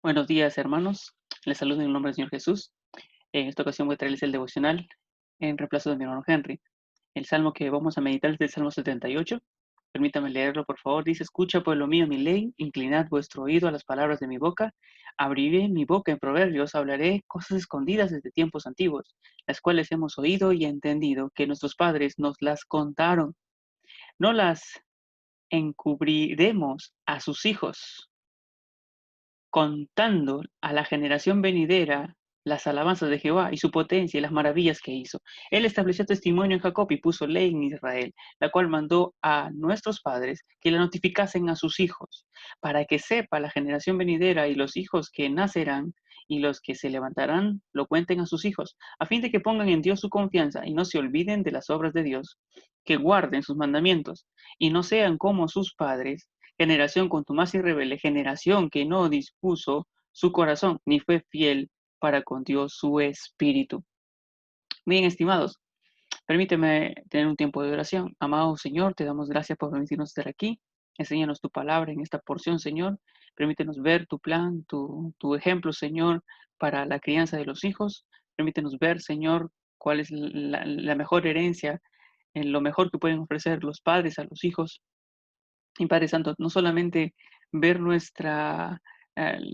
Buenos días, hermanos. Les saludo en el nombre del Señor Jesús. En esta ocasión voy a traerles el devocional en reemplazo de mi hermano Henry. El salmo que vamos a meditar es del Salmo 78. Permítame leerlo, por favor. Dice: Escucha, pueblo mío, mi ley, inclinad vuestro oído a las palabras de mi boca. Abriré mi boca en proverbios, hablaré cosas escondidas desde tiempos antiguos, las cuales hemos oído y entendido, que nuestros padres nos las contaron. No las encubriremos a sus hijos, contando a la generación venidera las alabanzas de Jehová y su potencia y las maravillas que hizo. Él estableció testimonio en Jacob y puso ley en Israel, la cual mandó a nuestros padres que la notificasen a sus hijos, para que sepa la generación venidera y los hijos que nacerán y los que se levantarán lo cuenten a sus hijos, a fin de que pongan en Dios su confianza y no se olviden de las obras de Dios, que guarden sus mandamientos y no sean como sus padres, generación contumaz y rebelde, generación que no dispuso su corazón ni fue fiel para con Dios su espíritu. Bien, estimados, permíteme tener un tiempo de oración. Amado Señor, te damos gracias por permitirnos estar aquí. Enséñanos tu palabra en esta porción, Señor. Permítenos ver tu plan, tu ejemplo, Señor, para la crianza de los hijos. Permítenos ver, Señor, cuál es la mejor herencia, en lo mejor que pueden ofrecer los padres a los hijos. Y Padre Santo, no solamente ver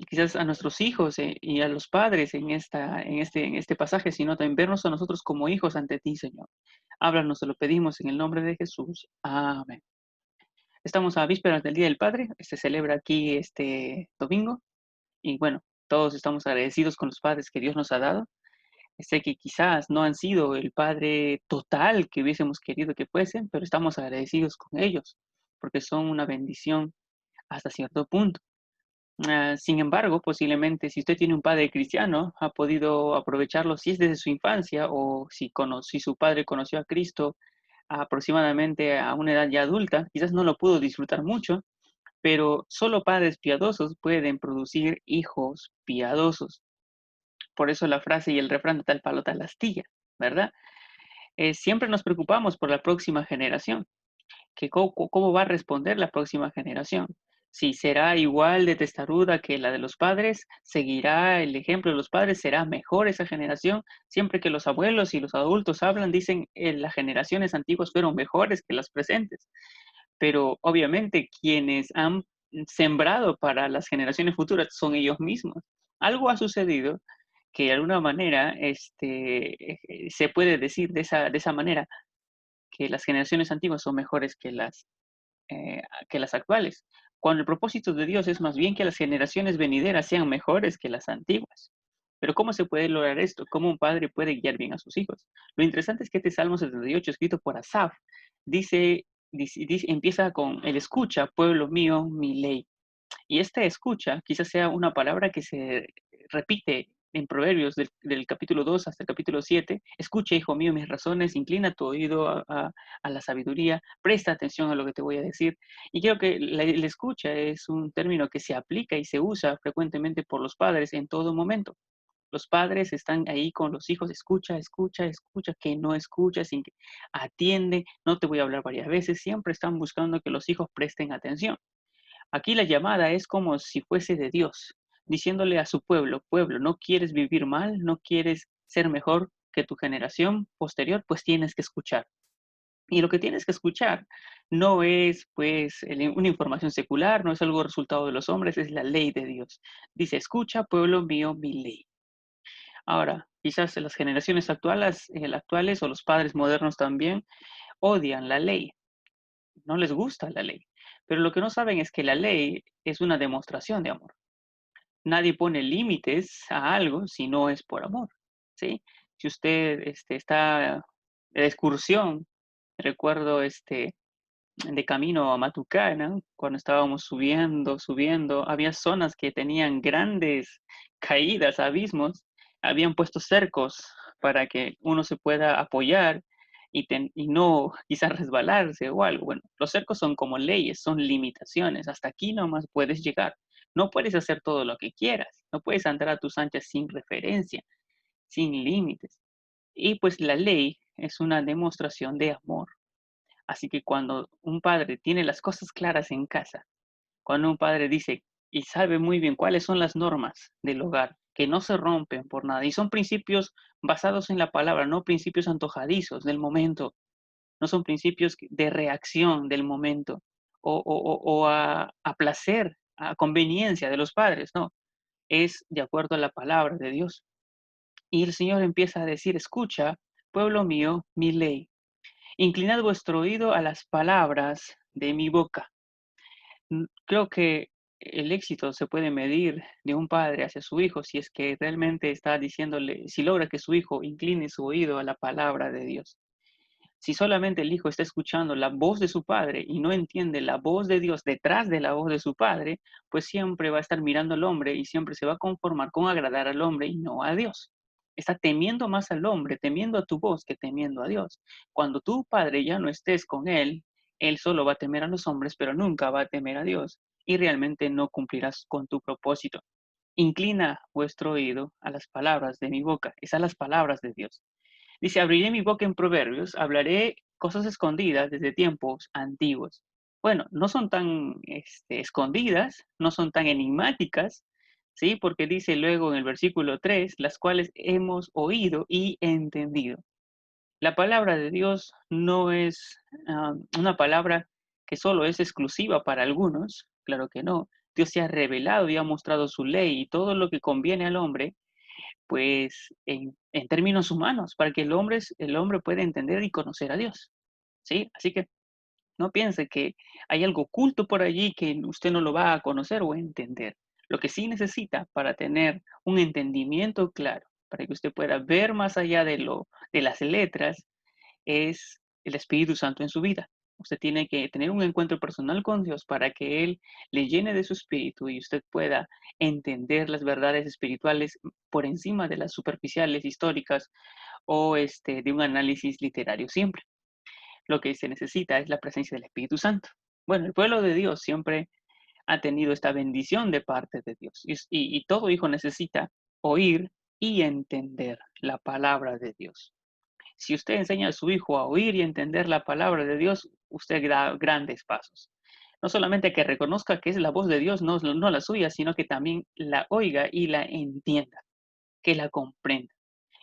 quizás a nuestros hijos y a los padres en este pasaje, sino también vernos a nosotros como hijos ante ti, Señor. Háblanos, te lo pedimos en el nombre de Jesús. Amén. Estamos a vísperas del Día del Padre, se celebra aquí este domingo y bueno, todos estamos agradecidos con los padres que Dios nos ha dado. Sé que quizás no han sido el padre total que hubiésemos querido que fuesen, pero estamos agradecidos con ellos porque son una bendición hasta cierto punto. Sin embargo, posiblemente si usted tiene un padre cristiano, ha podido aprovecharlo si es desde su infancia o si su padre conoció a Cristo aproximadamente a una edad ya adulta, quizás no lo pudo disfrutar mucho, pero solo padres piadosos pueden producir hijos piadosos. Por eso la frase y el refrán de tal palo tal astilla, ¿verdad? Siempre nos preocupamos por la próxima generación, que cómo va a responder la próxima generación. Si será igual de testaruda que la de los padres, seguirá el ejemplo de los padres, será mejor esa generación. Siempre que los abuelos y los adultos hablan, dicen las generaciones antiguas fueron mejores que las presentes. Pero obviamente quienes han sembrado para las generaciones futuras son ellos mismos. Algo ha sucedido que de alguna manera se puede decir de esa manera, que las generaciones antiguas son mejores que las actuales, cuando el propósito de Dios es más bien que las generaciones venideras sean mejores que las antiguas. Pero ¿cómo se puede lograr esto? ¿Cómo un padre puede guiar bien a sus hijos? Lo interesante es que este Salmo 78, escrito por Asaf, empieza con el escucha, pueblo mío, mi ley. Y esta escucha quizás sea una palabra que se repite en Proverbios del capítulo 2 hasta el capítulo 7. Escucha, hijo mío, mis razones, inclina tu oído a la sabiduría, presta atención a lo que te voy a decir. Y creo que la escucha es un término que se aplica y se usa frecuentemente por los padres en todo momento. Los padres están ahí con los hijos, escucha, escucha, escucha, que no escucha, sin que atiende, no te voy a hablar varias veces, siempre están buscando que los hijos presten atención. Aquí la llamada es como si fuese de Dios, diciéndole a su pueblo: pueblo, no quieres vivir mal, no quieres ser mejor que tu generación posterior, pues tienes que escuchar. Y lo que tienes que escuchar no es pues una información secular, no es algo resultado de los hombres, es la ley de Dios. Dice: escucha, pueblo mío, mi ley. Ahora, quizás las generaciones actuales o los padres modernos también odian la ley, no les gusta la ley. Pero lo que no saben es que la ley es una demostración de amor. Nadie pone límites a algo si no es por amor, ¿sí? Si usted está de excursión, recuerdo de camino a Matucana, cuando estábamos subiendo, había zonas que tenían grandes caídas, abismos, habían puesto cercos para que uno se pueda apoyar y no quizás resbalarse o algo. Bueno, los cercos son como leyes, son limitaciones. Hasta aquí nomás puedes llegar. No puedes hacer todo lo que quieras. No puedes andar a tus anchas sin referencia, sin límites. Y pues la ley es una demostración de amor. Así que cuando un padre tiene las cosas claras en casa, cuando un padre dice y sabe muy bien cuáles son las normas del hogar, que no se rompen por nada. Y son principios basados en la palabra, no principios antojadizos del momento, no son principios de reacción del momento o a placer, a conveniencia de los padres, no, es de acuerdo a la palabra de Dios. Y el Señor empieza a decir, escucha, pueblo mío, mi ley. Inclinad vuestro oído a las palabras de mi boca. Creo que el éxito se puede medir de un padre hacia su hijo si es que realmente está diciéndole, si logra que su hijo incline su oído a la palabra de Dios. Si solamente el hijo está escuchando la voz de su padre y no entiende la voz de Dios detrás de la voz de su padre, pues siempre va a estar mirando al hombre y siempre se va a conformar con agradar al hombre y no a Dios. Está temiendo más al hombre, temiendo a tu voz que temiendo a Dios. Cuando tu padre ya no estés con él, él solo va a temer a los hombres, pero nunca va a temer a Dios y realmente no cumplirás con tu propósito. Inclina vuestro oído a las palabras de mi boca, es a las palabras de Dios. Dice, abriré mi boca en proverbios, hablaré cosas escondidas desde tiempos antiguos. Bueno, no son tan escondidas, no son tan enigmáticas, ¿sí? Porque dice luego en el versículo 3, las cuales hemos oído y entendido. La palabra de Dios no es una palabra que solo es exclusiva para algunos, claro que no. Dios se ha revelado y ha mostrado su ley y todo lo que conviene al hombre pues en términos humanos, para que el hombre pueda entender y conocer a Dios, ¿sí? Así que no piense que hay algo oculto por allí que usted no lo va a conocer o entender. Lo que sí necesita para tener un entendimiento claro, para que usted pueda ver más allá de las letras, es el Espíritu Santo en su vida. Usted tiene que tener un encuentro personal con Dios para que Él le llene de su espíritu y usted pueda entender las verdades espirituales por encima de las superficiales históricas o de un análisis literario siempre. Lo que se necesita es la presencia del Espíritu Santo. Bueno, el pueblo de Dios siempre ha tenido esta bendición de parte de Dios y todo hijo necesita oír y entender la palabra de Dios. Si usted enseña a su hijo a oír y entender la palabra de Dios, usted da grandes pasos. No solamente que reconozca que es la voz de Dios, no la suya, sino que también la oiga y la entienda, que la comprenda.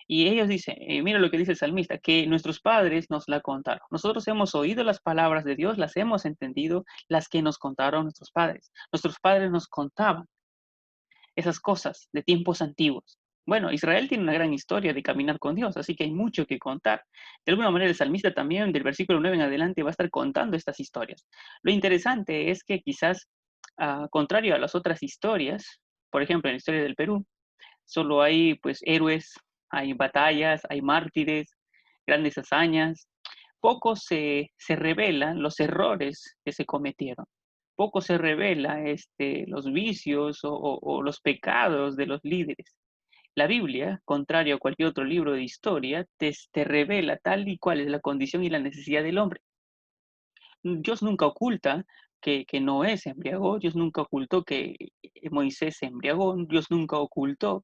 Y ellos dicen, mira lo que dice el salmista, que nuestros padres nos la contaron. Nosotros hemos oído las palabras de Dios, las hemos entendido, las que nos contaron nuestros padres. Nuestros padres nos contaban esas cosas de tiempos antiguos. Bueno, Israel tiene una gran historia de caminar con Dios, así que hay mucho que contar. De alguna manera, el salmista también, del versículo 9 en adelante, va a estar contando estas historias. Lo interesante es que quizás, contrario a las otras historias, por ejemplo, en la historia del Perú, solo hay pues héroes, hay batallas, hay mártires, grandes hazañas. Poco se revelan los errores que se cometieron. Poco se revela los vicios o los pecados de los líderes. La Biblia, contrario a cualquier otro libro de historia, te revela tal y cual es la condición y la necesidad del hombre. Dios nunca oculta que Noé se embriagó, Dios nunca ocultó que Moisés se embriagó, Dios nunca ocultó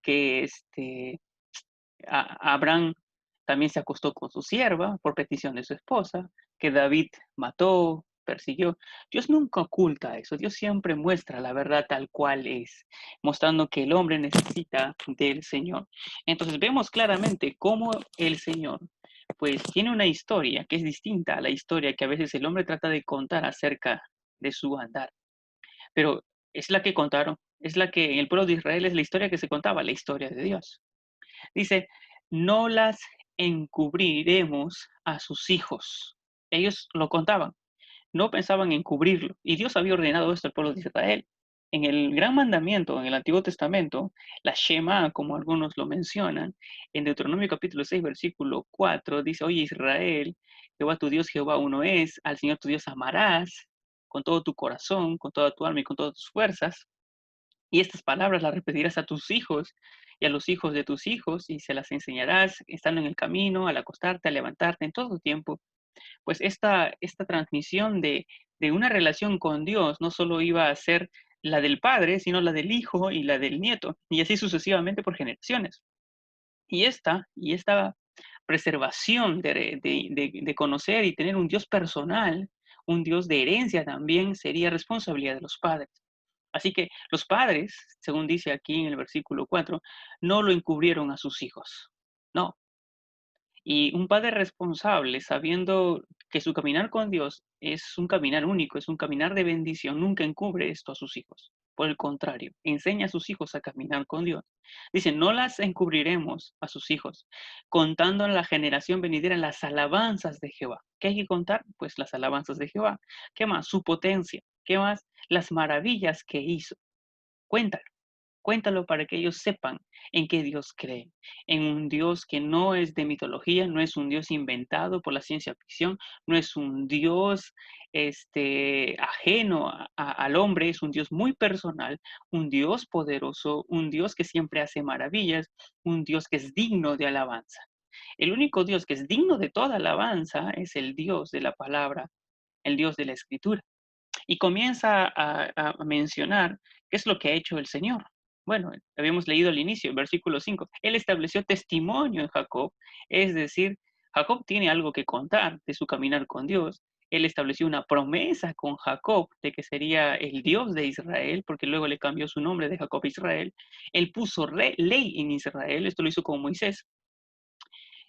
que Abraham también se acostó con su sierva por petición de su esposa, que David mató, persiguió. Dios nunca oculta eso, Dios siempre muestra la verdad tal cual es, mostrando que el hombre necesita del Señor. Entonces vemos claramente cómo el Señor pues tiene una historia que es distinta a la historia que a veces el hombre trata de contar acerca de su andar, pero es la que contaron, es la que en el pueblo de Israel es la historia que se contaba, la historia de Dios. Dice, no las encubriremos a sus hijos. Ellos lo contaban, no pensaban en cubrirlo. Y Dios había ordenado esto al pueblo de Israel. En el gran mandamiento, en el Antiguo Testamento, la Shema, como algunos lo mencionan, en Deuteronomio capítulo 6, versículo 4, dice, oye Israel, Jehová tu Dios, Jehová uno es, al Señor tu Dios amarás con todo tu corazón, con toda tu alma y con todas tus fuerzas. Y estas palabras las repetirás a tus hijos y a los hijos de tus hijos, y se las enseñarás estando en el camino, al acostarte, al levantarte, en todo tiempo. Pues esta transmisión de una relación con Dios no solo iba a ser la del padre, sino la del hijo y la del nieto, y así sucesivamente por generaciones. Y esta preservación de conocer y tener un Dios personal, un Dios de herencia también, sería responsabilidad de los padres. Así que los padres, según dice aquí en el versículo 4, no lo encubrieron a sus hijos. No, y un padre responsable, sabiendo que su caminar con Dios es un caminar único, es un caminar de bendición, nunca encubre esto a sus hijos. Por el contrario, enseña a sus hijos a caminar con Dios. Dice, no las encubriremos a sus hijos, contando en la generación venidera las alabanzas de Jehová. ¿Qué hay que contar? Pues las alabanzas de Jehová. ¿Qué más? Su potencia. ¿Qué más? Las maravillas que hizo. Cuéntalo. Cuéntalo para que ellos sepan en qué Dios cree, en un Dios que no es de mitología, no es un Dios inventado por la ciencia ficción, no es un Dios ajeno al hombre, es un Dios muy personal, un Dios poderoso, un Dios que siempre hace maravillas, un Dios que es digno de alabanza. El único Dios que es digno de toda alabanza es el Dios de la palabra, el Dios de la escritura. Y comienza a mencionar qué es lo que ha hecho el Señor. Bueno, habíamos leído al inicio, versículo 5. Él estableció testimonio en Jacob, es decir, Jacob tiene algo que contar de su caminar con Dios. Él estableció una promesa con Jacob de que sería el Dios de Israel, porque luego le cambió su nombre de Jacob a Israel. Él puso ley en Israel, esto lo hizo con Moisés,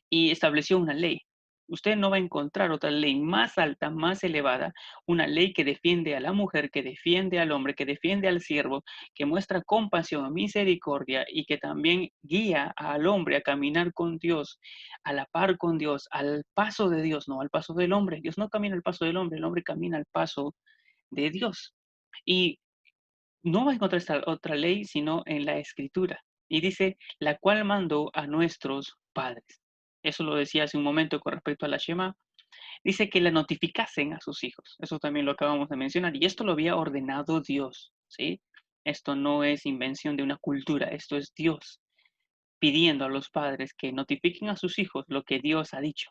y estableció una ley. Usted no va a encontrar otra ley más alta, más elevada, una ley que defiende a la mujer, que defiende al hombre, que defiende al siervo, que muestra compasión, misericordia y que también guía al hombre a caminar con Dios, a la par con Dios, al paso de Dios, no al paso del hombre. Dios no camina al paso del hombre, el hombre camina al paso de Dios. Y no va a encontrar esta otra ley sino en la escritura. Y dice, la cual mandó a nuestros padres. Eso lo decía hace un momento con respecto a la Shema. Dice que la notificasen a sus hijos. Eso también lo acabamos de mencionar. Y esto lo había ordenado Dios, ¿sí? Esto no es invención de una cultura, esto es Dios pidiendo a los padres que notifiquen a sus hijos lo que Dios ha dicho.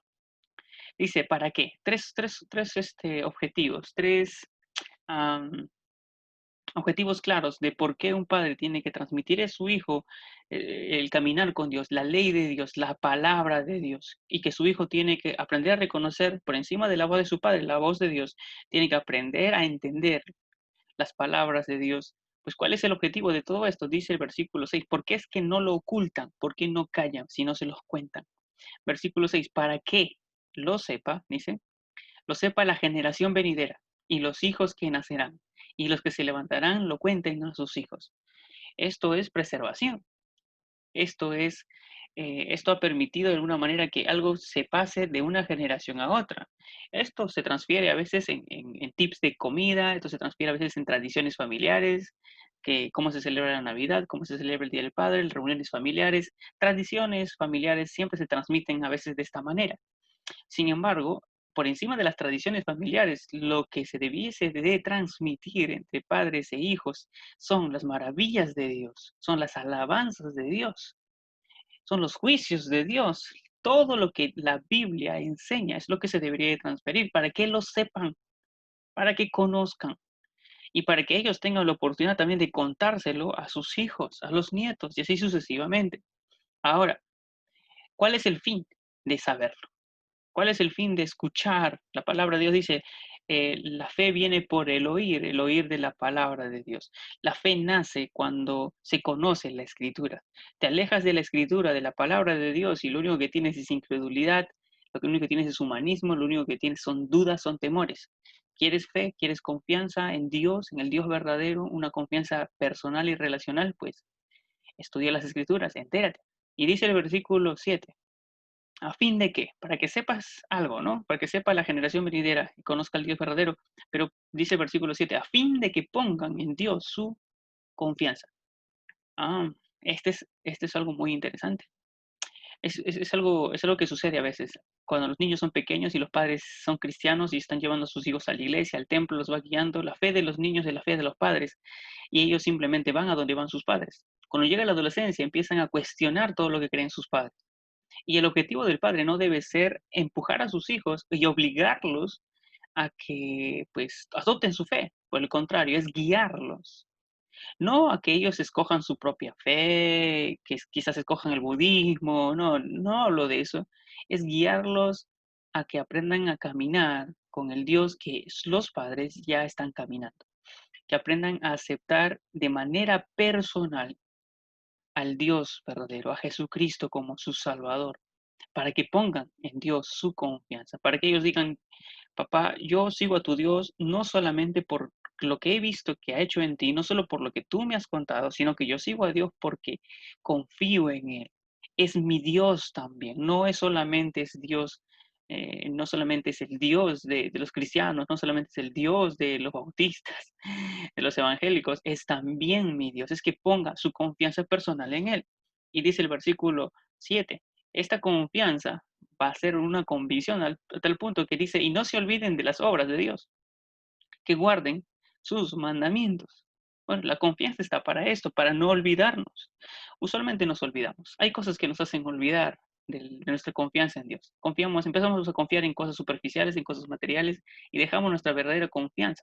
Dice, ¿para qué? Tres objetivos, objetivos claros de por qué un padre tiene que transmitir a su hijo el caminar con Dios, la ley de Dios, la palabra de Dios, y que su hijo tiene que aprender a reconocer por encima de la voz de su padre, la voz de Dios, tiene que aprender a entender las palabras de Dios. Pues, ¿cuál es el objetivo de todo esto? Dice el versículo 6, ¿por qué es que no lo ocultan? ¿Por qué no callan si no se los cuentan? Versículo 6, ¿para qué lo sepa? Dice, lo sepa la generación venidera y los hijos que nacerán, y los que se levantarán lo cuenten a sus hijos. Esto es preservación. Esto es, esto ha permitido de alguna manera que algo se pase de una generación a otra. Esto se transfiere a veces en tips de comida, esto se transfiere a veces en tradiciones familiares, que cómo se celebra la Navidad, cómo se celebra el Día del Padre, reuniones familiares, tradiciones familiares siempre se transmiten a veces de esta manera. Sin embargo, por encima de las tradiciones familiares, lo que se debiese de transmitir entre padres e hijos son las maravillas de Dios, son las alabanzas de Dios, son los juicios de Dios. Todo lo que la Biblia enseña es lo que se debería de transferir para que lo sepan, para que conozcan y para que ellos tengan la oportunidad también de contárselo a sus hijos, a los nietos y así sucesivamente. Ahora, ¿cuál es el fin de saberlo? ¿Cuál es el fin de escuchar? La palabra de Dios dice, la fe viene por el oír de la palabra de Dios. La fe nace cuando se conoce la escritura. Te alejas de la escritura, de la palabra de Dios y lo único que tienes es incredulidad, lo único que tienes es humanismo, lo único que tienes son dudas, son temores. ¿Quieres fe? ¿Quieres confianza en Dios, en el Dios verdadero, una confianza personal y relacional? Pues estudia las escrituras, entérate. Y dice el versículo 7. ¿A fin de qué? Para que sepas algo, ¿no? Para que sepa la generación venidera y conozca al Dios verdadero. Pero dice el versículo 7, a fin de que pongan en Dios su confianza. Ah, este es algo muy interesante. Es algo que sucede a veces. Cuando los niños son pequeños y los padres son cristianos y están llevando a sus hijos a la iglesia, al templo, los va guiando, la fe de los niños es la fe de los padres. Y ellos simplemente van a donde van sus padres. Cuando llega la adolescencia empiezan a cuestionar todo lo que creen sus padres. Y el objetivo del padre no debe ser empujar a sus hijos y obligarlos a que, pues, adopten su fe. Por el contrario, es guiarlos. No a que ellos escojan su propia fe, que quizás escojan el budismo, no hablo de eso. Es guiarlos a que aprendan a caminar con el Dios que los padres ya están caminando. que aprendan a aceptar de manera personal al Dios verdadero, a Jesucristo como su Salvador, para que pongan en Dios su confianza, para que ellos digan, papá, yo sigo a tu Dios no solamente por lo que he visto que ha hecho en ti, no solo por lo que tú me has contado, sino que yo sigo a Dios porque confío en Él. Es mi Dios también, no es solamente es Dios, no solamente es el Dios de los cristianos, no solamente es el Dios de los bautistas, de los evangélicos, es también mi Dios, es que ponga su confianza personal en Él. Y dice el versículo 7, esta confianza va a ser una convicción a tal punto que dice, y no se olviden de las obras de Dios, que guarden sus mandamientos. Bueno, la confianza está para esto, para no olvidarnos. Usualmente nos olvidamos. Hay cosas que nos hacen olvidar de nuestra confianza en Dios. Confiamos, empezamos a confiar en cosas superficiales, en cosas materiales, y dejamos nuestra verdadera confianza.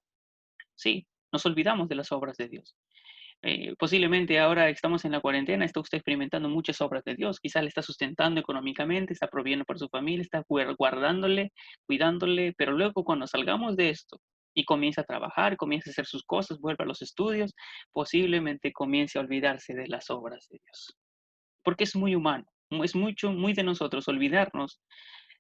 Sí, nos olvidamos de las obras de Dios. Posiblemente ahora estamos en la cuarentena, está usted experimentando muchas obras de Dios, quizás le está sustentando económicamente, está proveyendo por su familia, está guardándole, cuidándole, pero luego cuando salgamos de esto y comienza a trabajar, comienza a hacer sus cosas, vuelva a los estudios, posiblemente comience a olvidarse de las obras de Dios, porque es muy humano, es mucho, muy de nosotros olvidarnos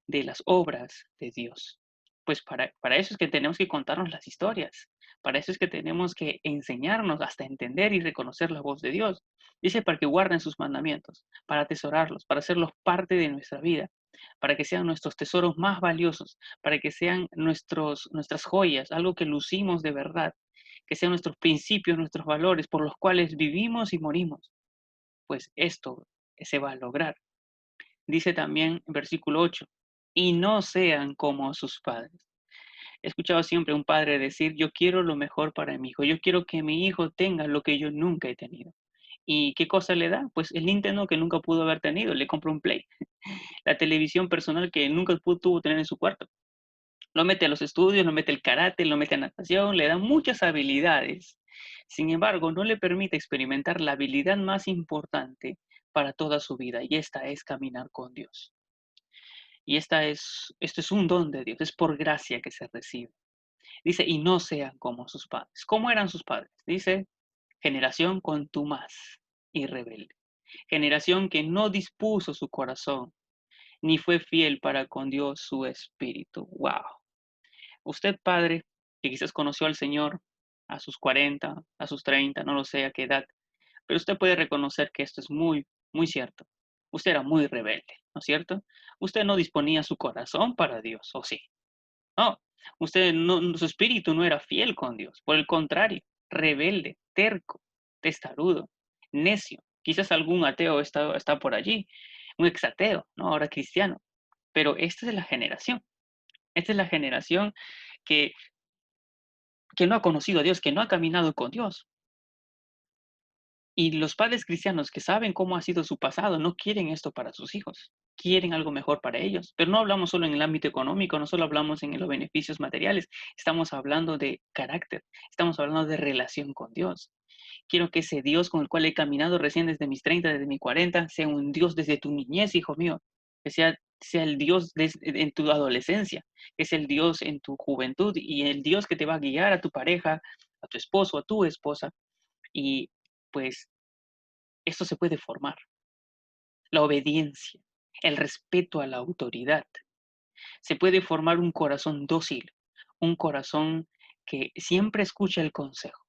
de las obras de Dios. Pues para eso es que tenemos que contarnos las historias, para eso es que tenemos que enseñarnos hasta entender y reconocer la voz de Dios. Dice para que guarden sus mandamientos, para atesorarlos, para hacerlos parte de nuestra vida, para que sean nuestros tesoros más valiosos, para que sean nuestras joyas, algo que lucimos de verdad, que sean nuestros principios, nuestros valores por los cuales vivimos y morimos. Pues esto se va a lograr. Dice también en versículo 8, y no sean como sus padres. He escuchado siempre a un padre decir, yo quiero lo mejor para mi hijo, yo quiero que mi hijo tenga lo que yo nunca he tenido. ¿Y qué cosa le da? Pues el Nintendo que nunca pudo haber tenido, le compra un Play, la televisión personal que nunca tuvo tener en su cuarto. Lo mete a los estudios, lo mete al karate, lo mete a natación, le da muchas habilidades. Sin embargo, no le permite experimentar la habilidad más importante para toda su vida, y esta es caminar con Dios. Y esto es un don de Dios, es por gracia que se recibe. Dice, y no sean como sus padres. ¿Cómo eran sus padres? Dice, generación contumaz y rebelde. Generación que no dispuso su corazón, ni fue fiel para con Dios su espíritu. ¡Wow! Usted, padre, que quizás conoció al Señor a sus 40, a sus 30, no lo sé a qué edad, pero usted puede reconocer que esto es muy, muy cierto. Usted era muy rebelde, ¿no es cierto? Usted no disponía su corazón para Dios, ¿o sí? No, usted no, su espíritu no era fiel con Dios. Por el contrario, rebelde, terco, testarudo, necio. Quizás algún ateo está por allí, un exateo, ¿no? Ahora cristiano. Pero esta es la generación. Esta es la generación que, que no ha conocido a Dios, que no ha caminado con Dios. Y los padres cristianos que saben cómo ha sido su pasado no quieren esto para sus hijos, quieren algo mejor para ellos. Pero no hablamos solo en el ámbito económico, no solo hablamos en los beneficios materiales, estamos hablando de carácter, estamos hablando de relación con Dios. Quiero que ese Dios con el cual he caminado recién desde mis 30, desde mis 40, sea un Dios desde tu niñez, hijo mío, que sea el Dios en tu adolescencia, que es el Dios en tu juventud y el Dios que te va a guiar a tu pareja, a tu esposo, a tu esposa. Y pues esto se puede formar. La obediencia, el respeto a la autoridad. Se puede formar un corazón dócil, un corazón que siempre escucha el consejo,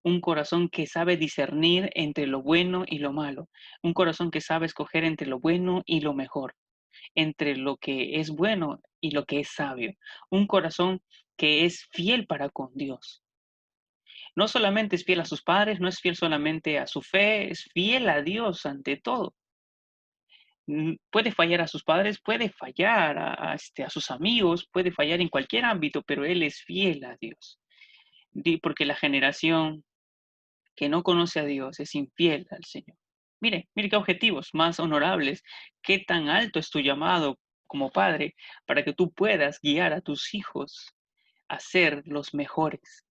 un corazón que sabe discernir entre lo bueno y lo malo, un corazón que sabe escoger entre lo bueno y lo mejor, entre lo que es bueno y lo que es sabio, un corazón que es fiel para con Dios. No solamente es fiel a sus padres, no es fiel solamente a su fe, es fiel a Dios ante todo. Puede fallar a sus padres, puede fallar a sus amigos, puede fallar en cualquier ámbito, pero él es fiel a Dios. Porque la generación que no conoce a Dios es infiel al Señor. Mire qué objetivos más honorables, qué tan alto es tu llamado como padre para que tú puedas guiar a tus hijos a ser los mejores.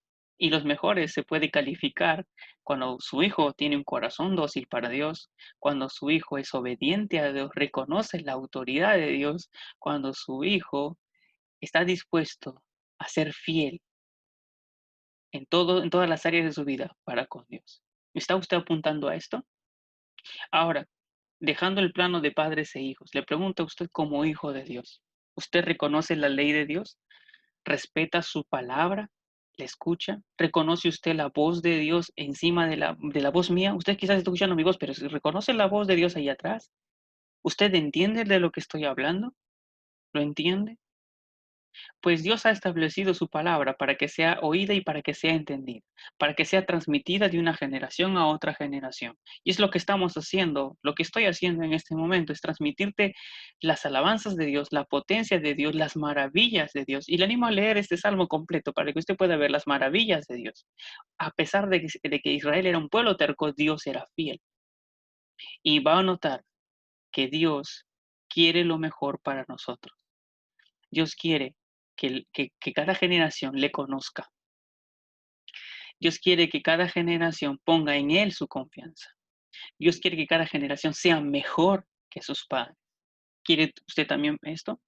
Y los mejores se puede calificar cuando su hijo tiene un corazón dócil para Dios, cuando su hijo es obediente a Dios, reconoce la autoridad de Dios, cuando su hijo está dispuesto a ser fiel en todas las áreas de su vida para con Dios. ¿Está usted apuntando a esto? Ahora, dejando el plano de padres e hijos, le pregunto a usted como hijo de Dios, ¿usted reconoce la ley de Dios? ¿Respeta su palabra? ¿La escucha? ¿Reconoce usted la voz de Dios encima de la voz mía? Usted quizás está escuchando mi voz, pero si reconoce la voz de Dios ahí atrás, ¿usted entiende de lo que estoy hablando? ¿Lo entiende? Pues Dios ha establecido su palabra para que sea oída y para que sea entendida, para que sea transmitida de una generación a otra generación. Y es lo que estamos haciendo, lo que estoy haciendo en este momento, es transmitirte las alabanzas de Dios, la potencia de Dios, las maravillas de Dios. Y le animo a leer este salmo completo para que usted pueda ver las maravillas de Dios. A pesar de que Israel era un pueblo terco, Dios era fiel. Y va a notar que Dios quiere lo mejor para nosotros. Dios quiere que cada generación le conozca. Dios quiere que cada generación ponga en Él su confianza. Dios quiere que cada generación sea mejor que sus padres. ¿Quiere usted también esto?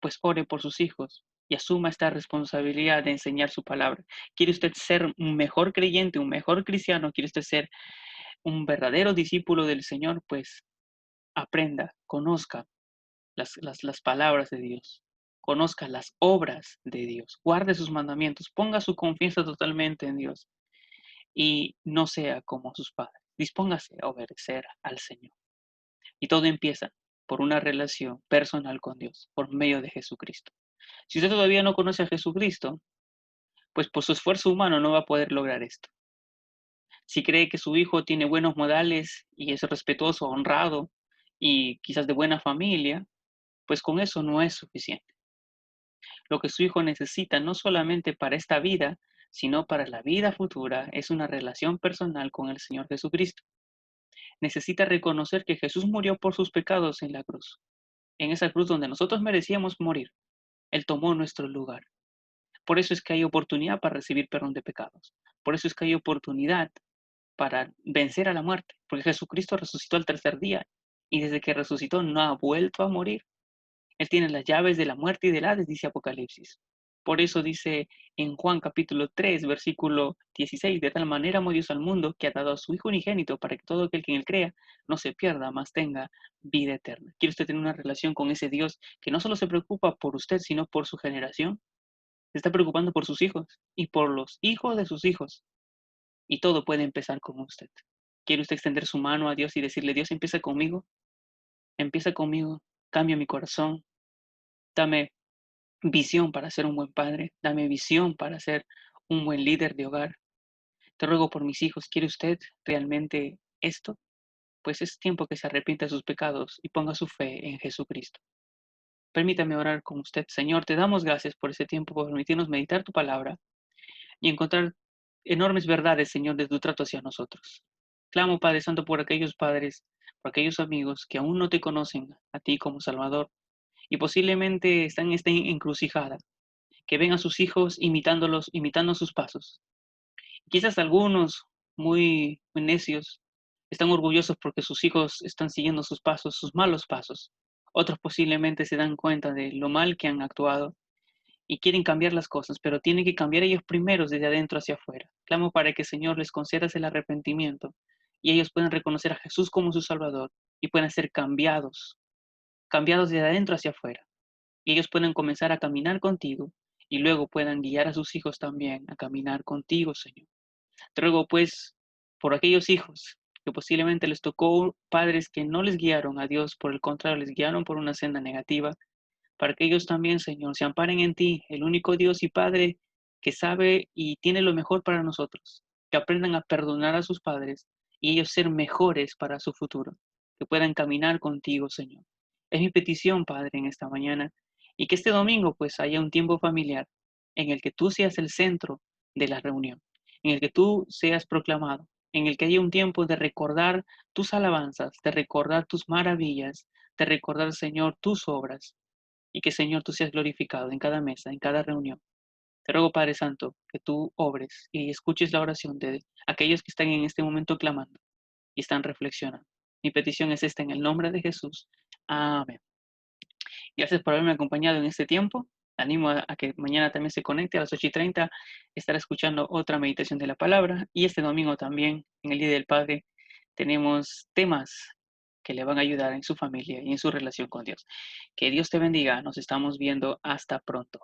Pues ore por sus hijos y asuma esta responsabilidad de enseñar su palabra. ¿Quiere usted ser un mejor creyente, un mejor cristiano? ¿Quiere usted ser un verdadero discípulo del Señor? Pues aprenda, conozca las palabras de Dios, conozca las obras de Dios, guarde sus mandamientos, ponga su confianza totalmente en Dios y no sea como sus padres. Dispóngase a obedecer al Señor. Y todo empieza por una relación personal con Dios, por medio de Jesucristo. Si usted todavía no conoce a Jesucristo, pues por su esfuerzo humano no va a poder lograr esto. Si cree que su hijo tiene buenos modales y es respetuoso, honrado y quizás de buena familia, pues con eso no es suficiente. Lo que su hijo necesita no solamente para esta vida, sino para la vida futura, es una relación personal con el Señor Jesucristo. Necesita reconocer que Jesús murió por sus pecados en la cruz, en esa cruz donde nosotros merecíamos morir. Él tomó nuestro lugar. Por eso es que hay oportunidad para recibir perdón de pecados. Por eso es que hay oportunidad para vencer a la muerte, porque Jesucristo resucitó al tercer día y desde que resucitó no ha vuelto a morir. Él tiene las llaves de la muerte y del Hades, dice Apocalipsis. Por eso dice en Juan capítulo 3, versículo 16, de tal manera amó Dios al mundo que ha dado a su Hijo unigénito para que todo aquel que en él crea no se pierda, mas tenga vida eterna. ¿Quiere usted tener una relación con ese Dios que no solo se preocupa por usted, sino por su generación? Se está preocupando por sus hijos y por los hijos de sus hijos. Y todo puede empezar con usted. ¿Quiere usted extender su mano a Dios y decirle, Dios, empieza conmigo, cambia mi corazón, dame visión para ser un buen padre, dame visión para ser un buen líder de hogar. Te ruego por mis hijos, ¿quiere usted realmente esto? Pues es tiempo que se arrepienta de sus pecados y ponga su fe en Jesucristo. Permítame orar con usted, Señor. Te damos gracias por ese tiempo, por permitirnos meditar tu palabra y encontrar enormes verdades, Señor, de tu trato hacia nosotros. Clamo, Padre Santo, por aquellos padres, por aquellos amigos que aún no te conocen a ti como Salvador y posiblemente están en esta encrucijada, que ven a sus hijos imitándolos, imitando sus pasos. Quizás algunos muy necios están orgullosos porque sus hijos están siguiendo sus pasos, sus malos pasos. Otros posiblemente se dan cuenta de lo mal que han actuado y quieren cambiar las cosas, pero tienen que cambiar ellos primeros desde adentro hacia afuera. Clamo para que, Señor, les concedas el arrepentimiento y ellos puedan reconocer a Jesús como su Salvador y puedan ser cambiados, cambiados de adentro hacia afuera. Y ellos puedan comenzar a caminar contigo y luego puedan guiar a sus hijos también a caminar contigo, Señor. Te ruego, pues, por aquellos hijos que posiblemente les tocó padres que no les guiaron a Dios, por el contrario, les guiaron por una senda negativa, para que ellos también, Señor, se amparen en ti, el único Dios y Padre que sabe y tiene lo mejor para nosotros, que aprendan a perdonar a sus padres y ellos ser mejores para su futuro, que puedan caminar contigo, Señor. Es mi petición, Padre, en esta mañana, y que este domingo pues haya un tiempo familiar en el que tú seas el centro de la reunión, en el que tú seas proclamado, en el que haya un tiempo de recordar tus alabanzas, de recordar tus maravillas, de recordar, Señor, tus obras y que, Señor, tú seas glorificado en cada mesa, en cada reunión. Te ruego, Padre Santo, que tú obres y escuches la oración de aquellos que están en este momento clamando y están reflexionando. Mi petición es esta en el nombre de Jesús. Amén. Gracias por haberme acompañado en este tiempo Animo a que mañana también se conecte a las 8:30, estará escuchando otra meditación de la palabra. Y este domingo también, en el Día del Padre, tenemos temas que le van a ayudar en su familia y en su relación con Dios. Que Dios te bendiga. Nos estamos viendo. Hasta pronto.